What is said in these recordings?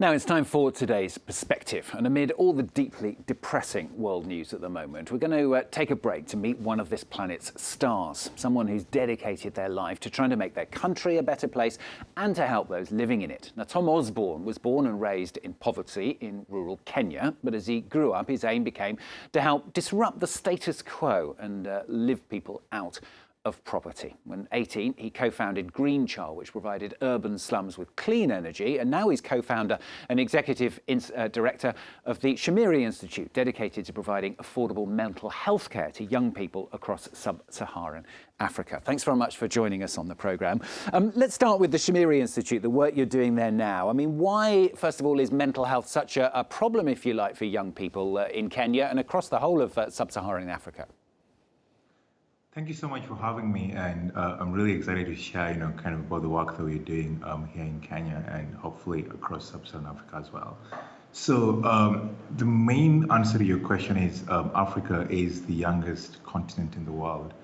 Now it's time for today's perspective, and amid all the deeply depressing world news at the moment, we're going to take a break to meet one of this planet's stars, someone who's dedicated their life to trying to make their country a better place and to help those living in it. Now, Tom Osborn was born and raised in poverty in rural Kenya, but as he grew up, his aim became to help disrupt the status quo and live people out of poverty. When 18, he co-founded Greenchar, which provided urban slums with clean energy, and now he's co-founder and executive director of the Shamiri Institute, dedicated to providing affordable mental health care to young people across sub-Saharan Africa. Thanks very much for joining us on the programme. Let's start with the Shamiri Institute, the work you're doing there now. I mean, why, first of all, is mental health such a problem, if you like, for young people in Kenya and across the whole of sub-Saharan Africa? Thank you so much for having me, and I'm really excited to share, kind of about the work that we're doing here in Kenya and hopefully across sub-Saharan Africa as well. So the main answer to your question is Africa is the youngest continent in the world.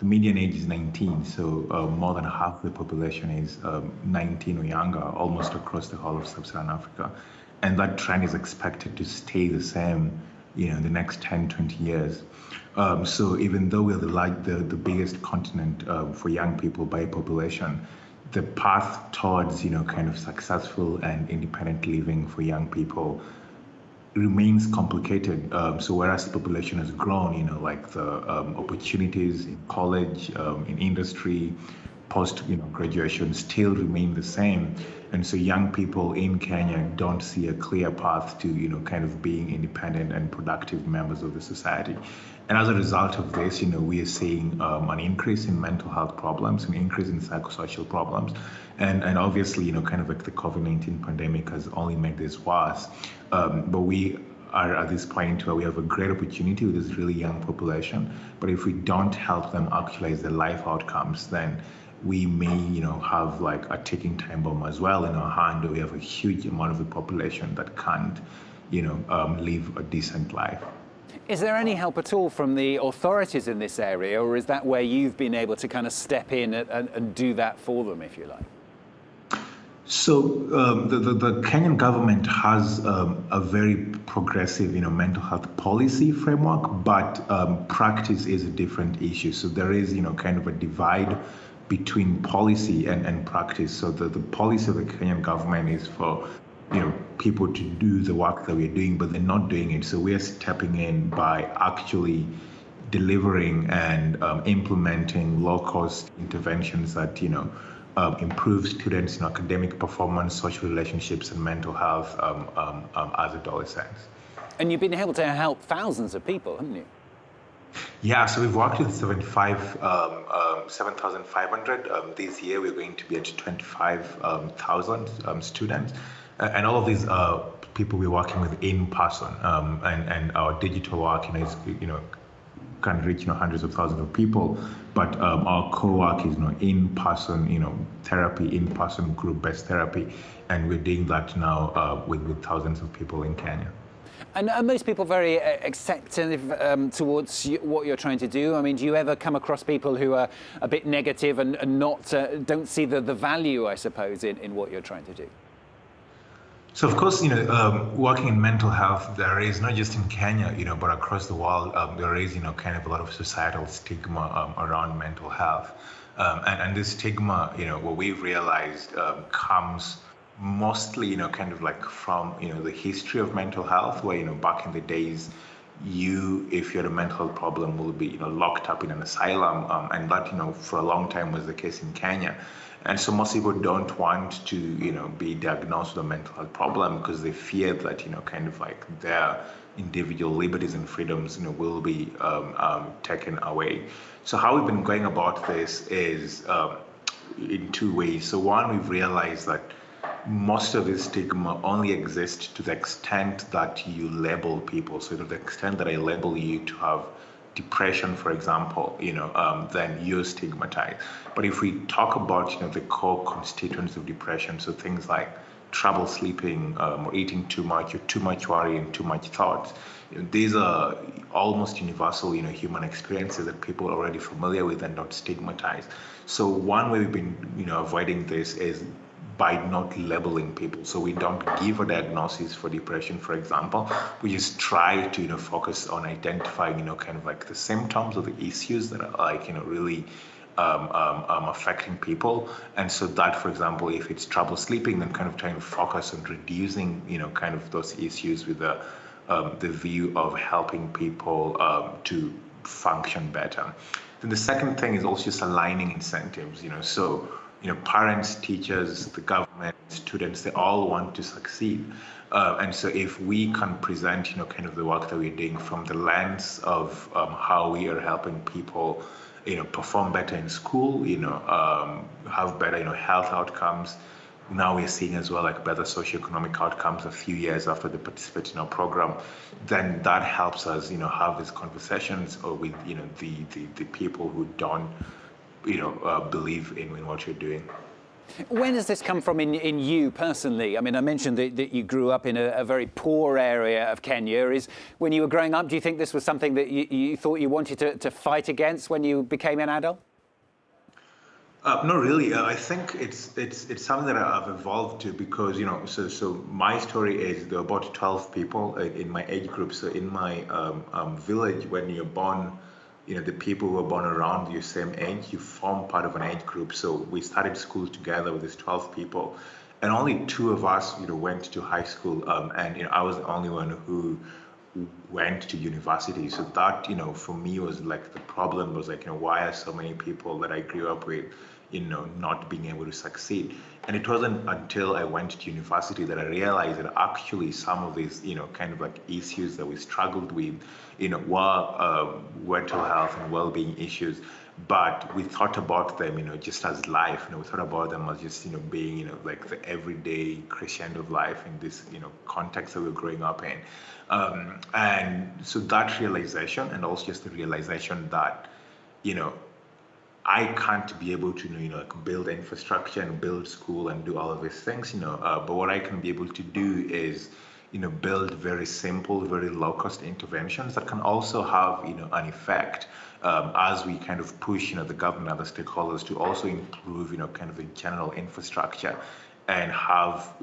The median age is 19, so more than half the population is 19 or younger, almost across the whole of sub-Saharan Africa. And that trend is expected to stay the same in the next 10, 20 years. So even though we're the biggest continent for young people by population, the path towards, kind of successful and independent living for young people remains complicated. So whereas the population has grown, like the opportunities in college, in industry, post graduation still remain the same. And so young people in Kenya don't see a clear path to, kind of being independent and productive members of the society. And as a result of this, we are seeing an increase in mental health problems, an increase in psychosocial problems. And obviously, kind of like the COVID-19 pandemic has only made this worse. But we are at this point where we have a great opportunity with this really young population. But if we don't help them actualize their life outcomes, then we may, have like a ticking time bomb as well in our hand, where we have a huge amount of the population that can't, live a decent life. Is there any help at all from the authorities in this area, or is that where you've been able to kind of step in and do that for them, if you like? So the Kenyan government has a very progressive, mental health policy framework, but practice is a different issue. So there is, kind of a divide between policy and practice. So the policy of the Kenyan government is for people to do the work that we're doing, but they're not doing it. So we're stepping in by actually delivering and implementing low-cost interventions that improve students' academic performance, social relationships, and mental health as adolescents. And you've been able to help thousands of people, haven't you? Yeah, so we've worked with 7,500. This year we're going to be at 25,000 students. And all of these people we're working with in person, and our digital work, is, can reach, hundreds of thousands of people. But our core work is, in person, therapy, in person group-based therapy, and we're doing that now with thousands of people in Kenya. And are most people very accepting towards what you're trying to do? I mean, do you ever come across people who are a bit negative and not don't see the value, I suppose, in what you're trying to do? So, of course, working in mental health, there is, not just in Kenya, but across the world, there is, kind of a lot of societal stigma around mental health. And this stigma, what we've realized comes mostly, kind of like from, the history of mental health, where, back in the days, if you had a mental health problem, will be, locked up in an asylum. And that, for a long time was the case in Kenya. And so most people don't want to, be diagnosed with a mental health problem because they fear that, kind of like their individual liberties and freedoms, will be taken away. So how we've been going about this is in two ways. So one, we've realized that most of this stigma only exists to the extent that you label people. So to the extent that I label you to have depression, for example, then you're stigmatized. But if we talk about, the core constituents of depression, so things like trouble sleeping, or eating too much, or too much worry and too much thoughts, these are almost universal, human experiences that people are already familiar with and not stigmatized. So one way we've been, avoiding this is by not labeling people. So we don't give a diagnosis for depression, for example. We just try to, focus on identifying, kind of like the symptoms or the issues that are like, really affecting people. And so that, for example, if it's trouble sleeping, then kind of trying to focus on reducing, kind of those issues with the view of helping people to function better. Then the second thing is also just aligning incentives, so, parents, teachers, the government, students, they all want to succeed. And so if we can present, kind of the work that we're doing from the lens of how we are helping people, perform better in school, have better, health outcomes. Now we're seeing as well like better socioeconomic outcomes a few years after they participate in our program. Then that helps us, have these conversations or with, the people who don't, believe in what you're doing. When has this come from in you personally? I mean, I mentioned that you grew up in a very poor area of Kenya. When you were growing up, do you think this was something that you thought you wanted to fight against when you became an adult? No, really. I think it's something that I've evolved to because, so my story is there are about 12 people in my age group. So in my village, when you're born, the people who are born around your same age, you form part of an age group. So we started school together with these 12 people, and only 2 of us, went to high school. And I was the only one who went to university. So that, for me was like the problem was like, why are so many people that I grew up with, not being able to succeed? And it wasn't until I went to university that I realized that actually some of these, kind of like issues that we struggled with, were mental health and well-being issues. But we thought about them, just as life. We thought about them as just, being, like the everyday crescendo of life in this, context that we're growing up in. And so that realization, and also just the realization that, I can't be able to, like build infrastructure and build school and do all of these things, but what I can be able to do is, build very simple, very low-cost interventions that can also have, an effect as we kind of push, the government and other stakeholders to also improve, kind of the general infrastructure and have,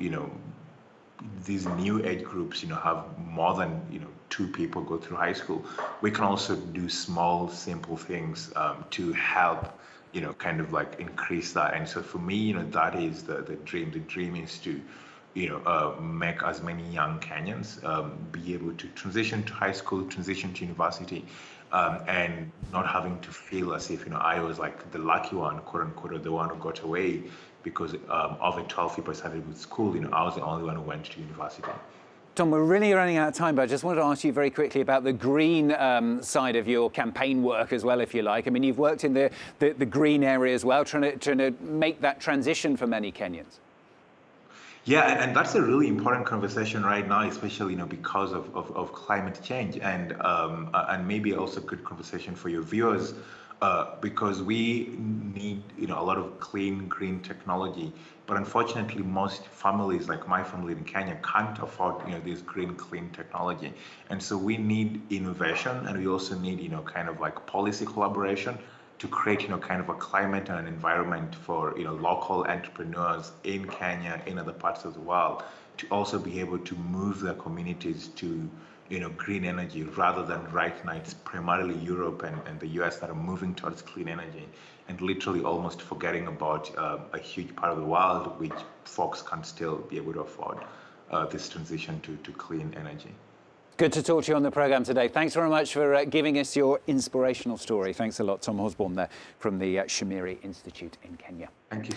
these new age groups, have more than, 2 people go through high school. We can also do small, simple things to help, kind of like increase that. And so for me, that is the dream. The dream is to, make as many young Kenyans be able to transition to high school, transition to university, and not having to feel as if, I was like the lucky one, quote unquote, or the one who got away because of the 12 people started with school, I was the only one who went to university. Tom, we're really running out of time, but I just wanted to ask you very quickly about the green side of your campaign work as well, if you like. I mean, you've worked in the green area as well, trying to make that transition for many Kenyans. Yeah, and that's a really important conversation right now, especially because of climate change, and maybe also good conversation for your viewers, because we need a lot of clean green technology, but unfortunately most families like my family in Kenya can't afford this green clean technology, and so we need innovation, and we also need kind of like policy collaboration to create, kind of a climate and an environment for, local entrepreneurs in Kenya, in other parts of the world, to also be able to move their communities to, green energy, rather than right now it's primarily Europe and the US that are moving towards clean energy and literally almost forgetting about a huge part of the world which folks can still be able to afford this transition to clean energy. Good to talk to you on the programme today. Thanks very much for giving us your inspirational story. Thanks a lot, Tom Osborn there from the Shamiri Institute in Kenya. Thank you.